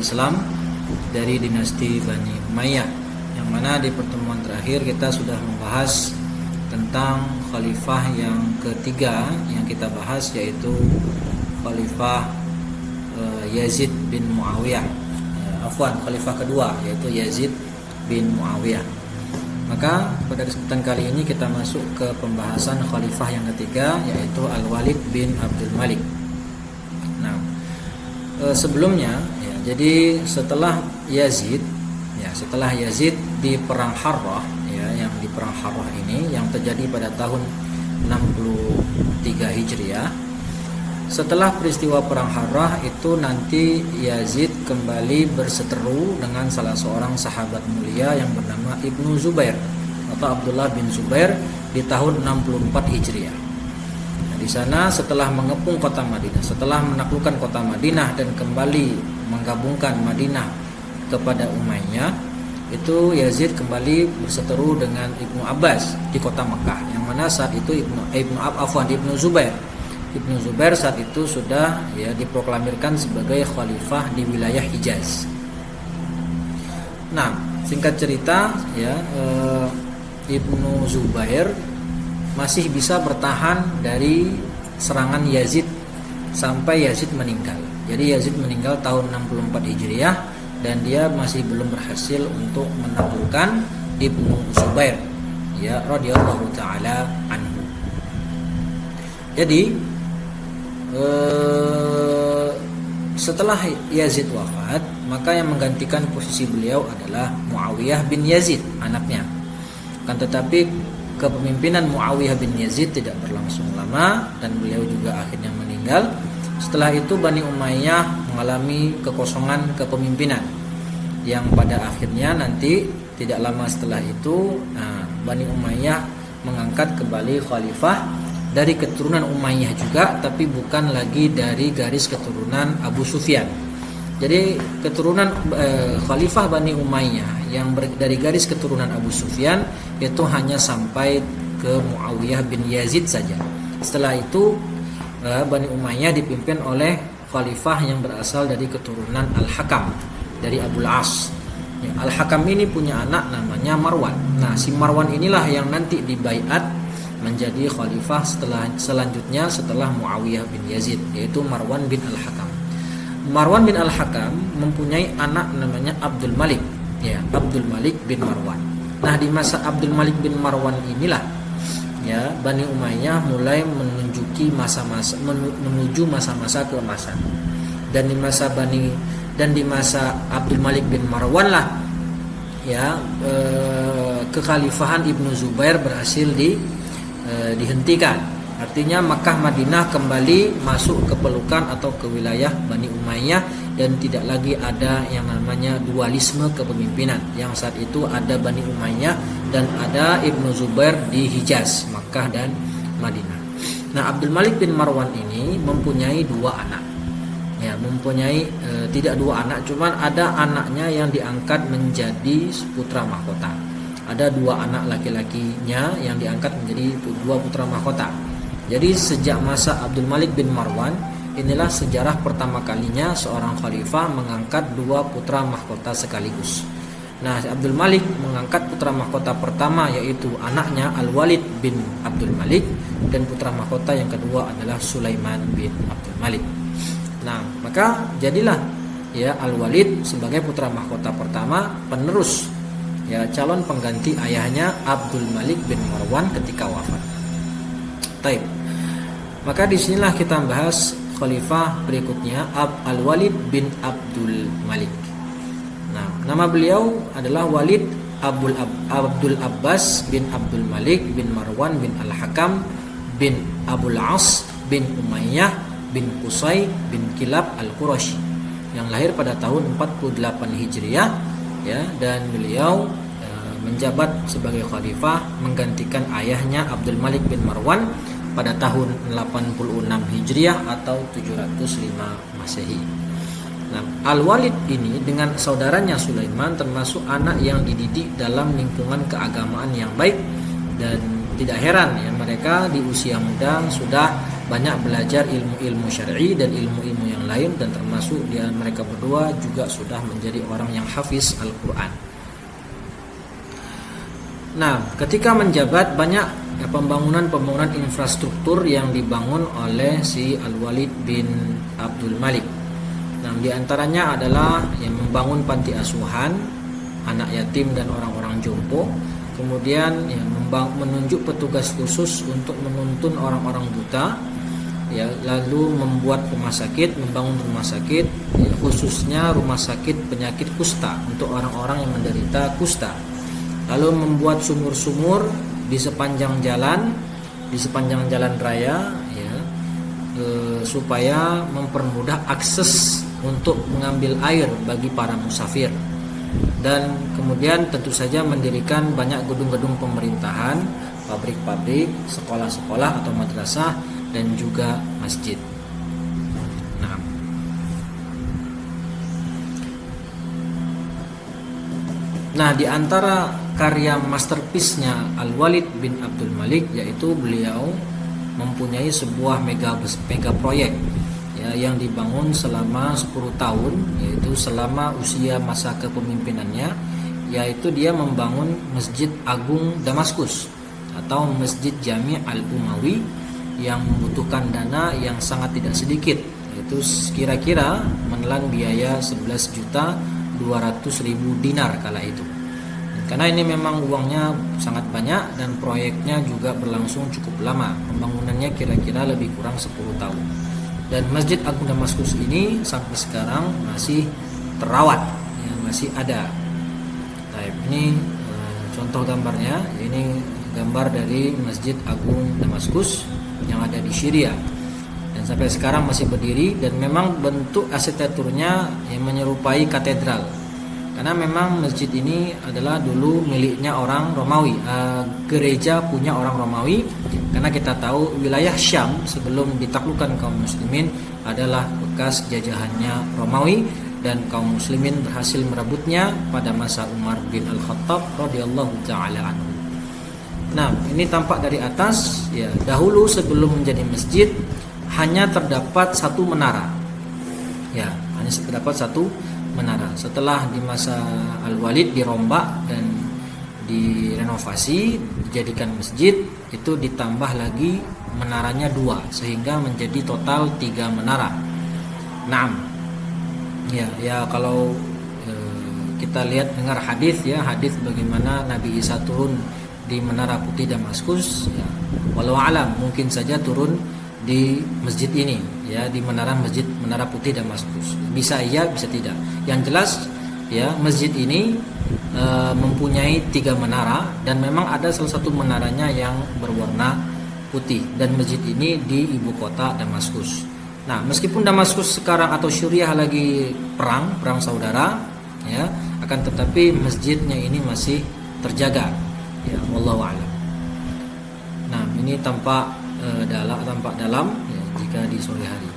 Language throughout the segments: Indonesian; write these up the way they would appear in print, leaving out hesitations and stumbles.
Islam dari dinasti Bani Umayyah, yang mana di pertemuan terakhir kita sudah membahas tentang khalifah yang ketiga yang kita bahas, yaitu khalifah Yazid bin Muawiyah. Khalifah kedua yaitu Yazid bin Muawiyah. Maka pada kesempatan kali ini kita masuk ke pembahasan khalifah yang ketiga, yaitu Al-Walid bin Abdul Malik. Nah, sebelumnya ya, jadi setelah Yazid di perang Harrah, ya, yang di perang Harrah ini yang terjadi pada tahun 63 Hijriah. Setelah peristiwa perang Harrah itu nanti Yazid kembali berseteru dengan salah seorang sahabat mulia yang bernama Ibnu Zubair atau Abdullah bin Zubair di tahun 64 Hijriah. Nah, di sana setelah mengepung kota Madinah, setelah menaklukkan kota Madinah dan kembali menggabungkan Madinah kepada Umayyah, itu Yazid kembali berseteru dengan Ibnu Abbas di kota Mekah, yang mana saat itu Ibnu Zubair saat itu sudah ya diproklamirkan sebagai khalifah di wilayah Hijaz. Nah, singkat cerita ya, Ibnu Zubair masih bisa bertahan dari serangan Yazid sampai Yazid meninggal. Jadi Yazid meninggal tahun 64 Hijriah dan dia masih belum berhasil untuk menaklukkan Ibnu Zubair ya radhiyallahu taala anhu. Jadi setelah Yazid wafat, maka yang menggantikan posisi beliau adalah Muawiyah bin Yazid, anaknya. Kan tetapi kepemimpinan Muawiyah bin Yazid tidak berlangsung lama dan beliau juga akhirnya meninggal. Setelah itu Bani Umayyah mengalami kekosongan kepemimpinan, yang pada akhirnya nanti tidak lama setelah itu Bani Umayyah mengangkat kembali khalifah dari keturunan Umayyah juga, tapi bukan lagi dari garis keturunan Abu Sufyan. Jadi keturunan khalifah Bani Umayyah yang dari garis keturunan Abu Sufyan itu hanya sampai ke Muawiyah bin Yazid saja. Setelah itu Bani Umayyah dipimpin oleh khalifah yang berasal dari keturunan Al-Hakam dari Abul As. Ya, Al-Hakam ini punya anak namanya Marwan. Nah, si Marwan inilah yang nanti dibaiat menjadi khalifah selanjutnya setelah Muawiyah bin Yazid, yaitu Marwan bin Al-Hakam. Marwan bin Al-Hakam mempunyai anak namanya Abdul Malik, ya, Abdul Malik bin Marwan. Nah, di masa Abdul Malik bin Marwan inilah ya Bani Umayyah mulai menuju masa-masa keemasan. Dan di masa Abdul Malik bin Marwan lah ya kekhalifahan Ibnu Zubair berhasil dihentikan. Artinya Makkah Madinah kembali masuk ke pelukan atau ke wilayah Bani Umayyah dan tidak lagi ada yang namanya dualisme kepemimpinan, yang saat itu ada Bani Umayyah dan ada Ibnu Zubair di Hijaz, Makkah dan Madinah. Nah, Abdul Malik bin Marwan ini mempunyai dua anak. Ya, tidak dua anak, cuman ada anaknya yang diangkat menjadi putra mahkota. Ada dua anak laki-lakinya yang diangkat menjadi dua putra mahkota. Jadi sejak masa Abdul Malik bin Marwan, inilah sejarah pertama kalinya seorang khalifah mengangkat dua putra mahkota sekaligus. Nah, Abdul Malik mengangkat putra mahkota pertama, yaitu anaknya Al-Walid bin Abdul Malik, dan putra mahkota yang kedua adalah Sulaiman bin Abdul Malik. Nah, maka jadilah ya Al-Walid sebagai putra mahkota pertama, penerus ya calon pengganti ayahnya Abdul Malik bin Marwan ketika wafat. Taib. Maka disinilah kita bahas khalifah berikutnya, Al-Walid bin Abdul Malik. Nah, nama beliau adalah Walid Abdul Abbas bin Abdul Malik bin Marwan bin Al-Hakam bin Abul As bin Umayyah bin Qusay bin Kilab Al-Qurashi, yang lahir pada tahun 48 Hijriah ya, dan beliau menjabat sebagai khalifah menggantikan ayahnya Abdul Malik bin Marwan pada tahun 86 Hijriah atau 705 Masehi. Nah, Al-Walid ini dengan saudaranya Sulaiman termasuk anak yang dididik dalam lingkungan keagamaan yang baik, dan tidak heran ya mereka di usia muda sudah banyak belajar ilmu-ilmu syar'i dan ilmu-ilmu yang yang lain, dan termasuk dia mereka berdua juga sudah menjadi orang yang hafiz Al-Quran. Nah, ketika menjabat banyak pembangunan infrastruktur yang dibangun oleh si Al-Walid bin Abdul Malik. Nah, di antaranya adalah yang membangun panti asuhan anak yatim dan orang-orang jompo. Kemudian ya, menunjuk petugas khusus untuk menuntun orang-orang buta. Ya, lalu membuat membangun rumah sakit, ya, khususnya rumah sakit penyakit kusta untuk orang-orang yang menderita kusta. Lalu membuat sumur-sumur di sepanjang jalan raya, ya, supaya mempermudah akses untuk mengambil air bagi para musafir. Dan kemudian tentu saja mendirikan banyak gedung-gedung pemerintahan, pabrik-pabrik, sekolah-sekolah atau madrasah, dan juga masjid. Nah, di antara karya masterpiece-nya Al-Walid bin Abdul Malik, yaitu beliau mempunyai sebuah mega proyek, ya, yang dibangun selama 10 tahun, yaitu selama usia masa kepemimpinannya, yaitu dia membangun Masjid Agung Damaskus atau Masjid Jami' Al-Umawi yang membutuhkan dana yang sangat tidak sedikit, yaitu kira-kira menelan biaya 11.200.000 dinar kala itu. Karena ini memang uangnya sangat banyak dan proyeknya juga berlangsung cukup lama. Pembangunannya kira-kira lebih kurang 10 tahun. Dan Masjid Agung Damaskus ini sampai sekarang masih terawat, ya, masih ada. Nah, ini contoh gambarnya. Ini gambar dari Masjid Agung Damaskus yang ada di Syria. Dan sampai sekarang masih berdiri, dan memang bentuk arsitekturnya yang menyerupai katedral. Karena memang masjid ini adalah dulu miliknya orang Romawi, gereja punya orang Romawi. Karena kita tahu wilayah Syam sebelum ditaklukkan kaum muslimin adalah bekas jajahannya Romawi, dan kaum muslimin berhasil merebutnya pada masa Umar bin Al-Khattab radhiyallahu taala anhu. Nah, ini tampak dari atas, ya. Dahulu sebelum menjadi masjid hanya terdapat satu menara. Ya, hanya terdapat satu menara. Setelah di masa Al-Walid dirombak dan direnovasi, dijadikan masjid, itu ditambah lagi menaranya 2, sehingga menjadi total 3 menara. Nah, ya kalau kita lihat dengar hadis, ya, hadis bagaimana Nabi Isa turun di Menara Putih Damaskus, ya, walau alam mungkin saja turun di masjid ini, ya, di Menara Putih Damaskus. Bisa iya, bisa tidak. Yang jelas, ya, masjid ini mempunyai 3 menara, dan memang ada salah satu menaranya yang berwarna putih, dan masjid ini di ibu kota Damaskus. Nah, meskipun Damaskus sekarang atau Suriah lagi perang saudara, ya, akan tetapi masjidnya ini masih terjaga, ya, wallahu a'lam. Nah, ini tampak dalam, ya, jika di sore hari.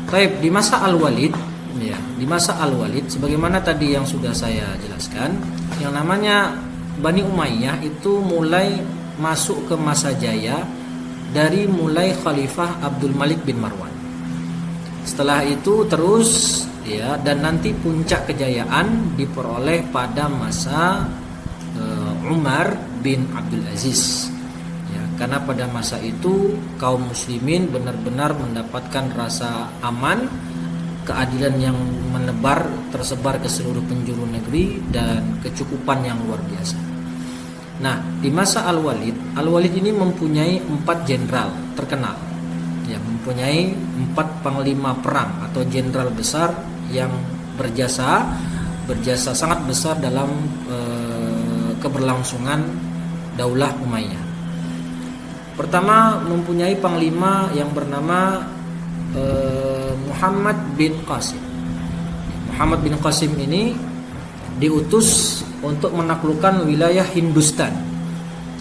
Baik, di masa Al-Walid, ya, di masa Al-Walid sebagaimana tadi yang sudah saya jelaskan, yang namanya Bani Umayyah itu mulai masuk ke masa jaya dari mulai Khalifah Abdul Malik bin Marwan. Setelah itu terus, ya, dan nanti puncak kejayaan diperoleh pada masa Umar bin Abdul Aziz. Karena pada masa itu kaum muslimin benar-benar mendapatkan rasa aman, keadilan yang tersebar ke seluruh penjuru negeri, dan kecukupan yang luar biasa. Nah, di masa Al-Walid ini mempunyai 4 jenderal terkenal, yang mempunyai 4 panglima perang atau jenderal besar yang berjasa sangat besar dalam keberlangsungan Daulah Umayyah. Pertama, mempunyai panglima yang bernama Muhammad bin Qasim. Muhammad bin Qasim ini diutus untuk menaklukkan wilayah Hindustan,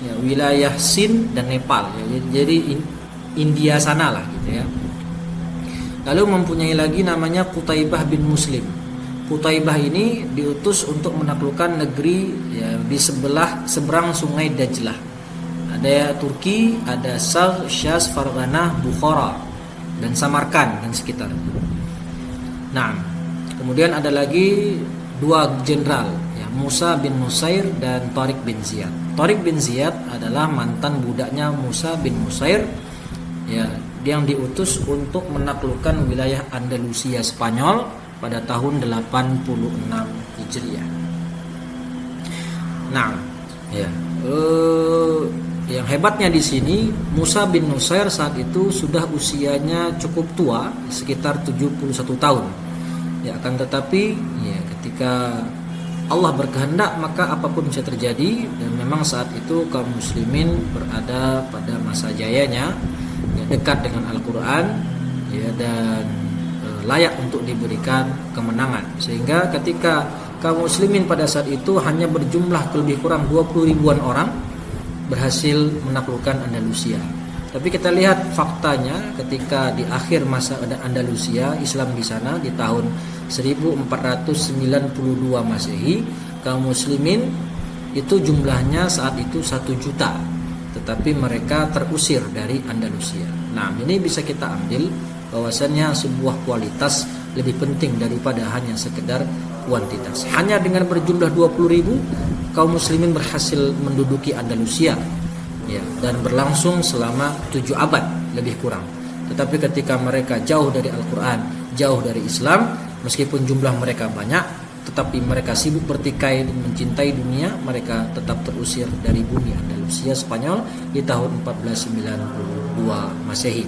ya, wilayah Sind dan Nepal, ya, jadi India sana lah, gitu, ya. Lalu mempunyai lagi namanya Qutaibah bin Muslim. Qutaibah ini diutus untuk menaklukkan negeri, ya, di seberang sungai Dajlah. Ada Turki, ada Syaz, Farghanah, Bukhara, dan Samarkand dan sekitarnya. Nah, kemudian ada lagi dua jenderal, ya, Musa bin Nusair dan Tariq bin Ziyad. Tariq bin Ziyad adalah mantan budaknya Musa bin Nusair, ya, yang diutus untuk menaklukkan wilayah Andalusia Spanyol pada tahun 86 Hijriah. Nah, ya, yang hebatnya di sini Musa bin Nusair saat itu sudah usianya cukup tua, sekitar 71 tahun. Ya, akan tetapi ya, ketika Allah berkehendak maka apapun bisa terjadi, dan memang saat itu kaum muslimin berada pada masa jayanya, ya, dekat dengan Al-Qur'an, ya, dan layak untuk diberikan kemenangan. Sehingga ketika kaum muslimin pada saat itu hanya berjumlah lebih kurang 20 ribuan orang berhasil menaklukkan Andalusia. Tapi kita lihat faktanya ketika di akhir masa Andalusia, Islam di sana di tahun 1492 Masehi, kaum muslimin itu jumlahnya saat itu 1 juta, tetapi mereka terusir dari Andalusia. Nah, ini bisa kita ambil bahwasannya sebuah kualitas lebih penting daripada hanya sekedar kuantitas. Hanya dengan berjumlah 20 ribu, kaum muslimin berhasil menduduki Andalusia, ya, dan berlangsung selama 7 abad lebih kurang. Tetapi ketika mereka jauh dari Al-Quran, jauh dari Islam, meskipun jumlah mereka banyak, tetapi mereka sibuk bertikai dan mencintai dunia, mereka tetap terusir dari bumi Andalusia Spanyol di tahun 1492 Masehi.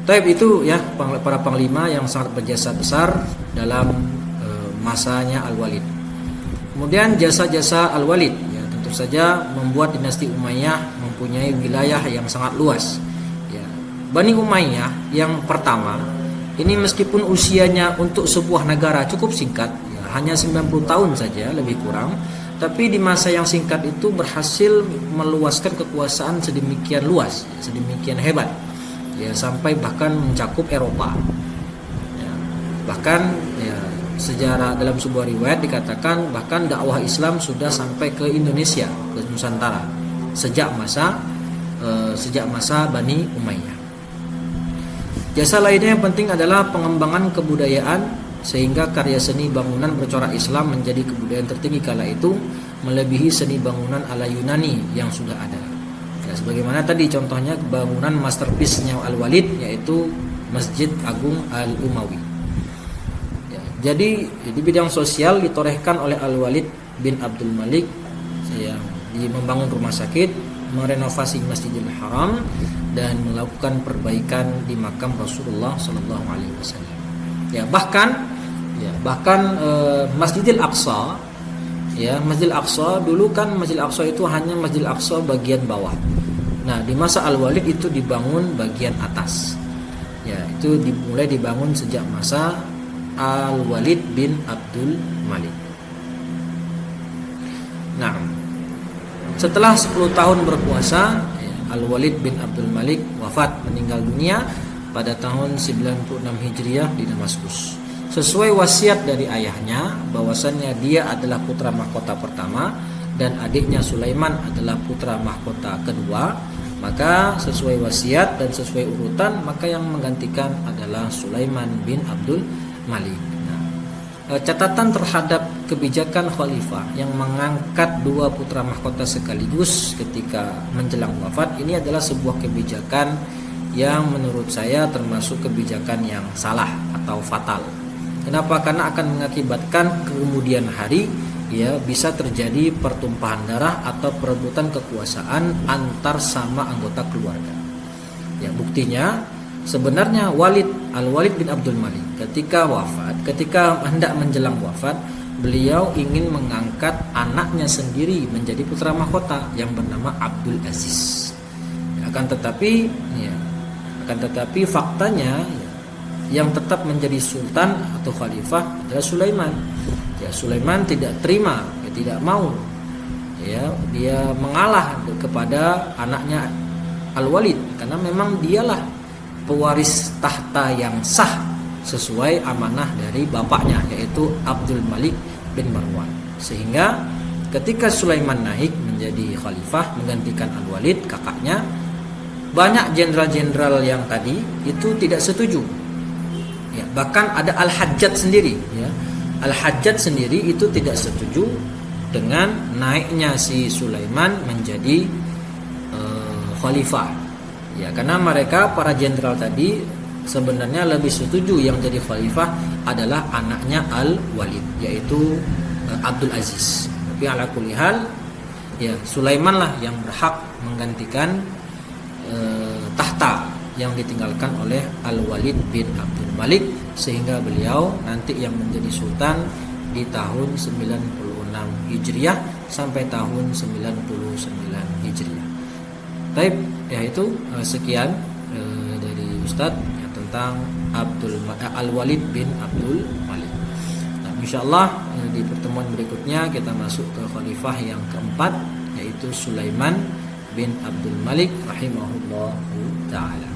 Taib itu, ya, para panglima yang sangat berjasa besar dalam masanya Al-Walid. Kemudian jasa-jasa Al-Walid, ya, tentu saja membuat dinasti Umayyah mempunyai wilayah yang sangat luas. Ya. Bani Umayyah yang pertama ini meskipun usianya untuk sebuah negara cukup singkat, ya, hanya 90 tahun saja lebih kurang, tapi di masa yang singkat itu berhasil meluaskan kekuasaan sedemikian luas, sedemikian hebat, ya, sampai bahkan mencakup Eropa. Ya. Bahkan, ya, sejarah dalam sebuah riwayat dikatakan bahkan dakwah Islam sudah sampai ke Indonesia, ke Nusantara sejak masa Bani Umayyah. Jasa lainnya yang penting adalah pengembangan kebudayaan, sehingga karya seni bangunan bercorak Islam menjadi kebudayaan tertinggi kala itu, melebihi seni bangunan ala Yunani yang sudah ada. Ya, sebagaimana tadi contohnya bangunan masterpiece-nya Al-Walid, yaitu Masjid Agung Al-Umawi. Jadi di bidang sosial ditorehkan oleh Al-Walid bin Abdul Malik, yang membangun rumah sakit, merenovasi Masjidil Haram, dan melakukan perbaikan di makam Rasulullah Sallallahu Alaihi Wasallam. Ya, bahkan Masjidil Aqsa, ya, Masjidil Aqsa dulu kan Masjidil Aqsa itu hanya Masjidil Aqsa bagian bawah. Nah, di masa Al-Walid itu dibangun bagian atas. Ya, itu dimulai dibangun sejak masa Al-Walid bin Abdul Malik. Nah, setelah 10 tahun berkuasa, Al-Walid bin Abdul Malik wafat, meninggal dunia pada tahun 96 Hijriah di Damaskus. Sesuai wasiat dari ayahnya bahwasannya dia adalah putra mahkota pertama dan adiknya Sulaiman adalah putra mahkota kedua, maka sesuai wasiat dan sesuai urutan, maka yang menggantikan adalah Sulaiman bin Abdul Malik. Nah, catatan terhadap kebijakan khalifah yang mengangkat dua putra mahkota sekaligus ketika menjelang wafat ini adalah sebuah kebijakan yang menurut saya termasuk kebijakan yang salah atau fatal. Kenapa? Karena akan mengakibatkan kemudian hari, ya, bisa terjadi pertumpahan darah atau perebutan kekuasaan antar sama anggota keluarga. Ya, buktinya sebenarnya Al-Walid bin Abdul Malik ketika hendak menjelang wafat, beliau ingin mengangkat anaknya sendiri menjadi putra mahkota yang bernama Abdul Aziz. Akan tetapi faktanya, ya, yang tetap menjadi sultan atau khalifah adalah Sulaiman. Ya, Sulaiman tidak terima, ya, tidak mau. Ya, dia mengalah kepada anaknya Al-Walid karena memang dialah pewaris tahta yang sah sesuai amanah dari bapaknya, yaitu Abdul Malik bin Marwan. Sehingga ketika Sulaiman naik menjadi khalifah menggantikan Al-Walid kakaknya, banyak jenderal-jenderal yang tadi itu tidak setuju. Ya, bahkan ada Al-Hajjaj sendiri, ya. Al-Hajjaj sendiri itu tidak setuju dengan naiknya si Sulaiman menjadi khalifah. Ya, karena mereka para jenderal tadi sebenarnya lebih setuju yang jadi khalifah adalah anaknya Al-Walid, yaitu Abdul Aziz. Tapi ala kulli hal, ya Sulaiman lah yang berhak menggantikan tahta yang ditinggalkan oleh Al-Walid bin Abdul Malik, sehingga beliau nanti yang menjadi sultan di tahun 96 Hijriah sampai tahun 99 Hijriah. Baik, ya itu sekian dari Ustadz ya, tentang Al-Walid bin Abdul Malik. Nah, insyaallah di pertemuan berikutnya kita masuk ke khalifah yang keempat, yaitu Sulaiman bin Abdul Malik rahimahullahu taala.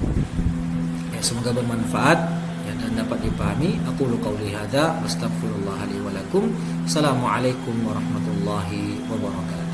Ya, semoga bermanfaat ya, dan dapat dipahami. Aku qauli hadza wastaghfirullah li wa lakum. Assalamualaikum warahmatullahi wabarakatuh.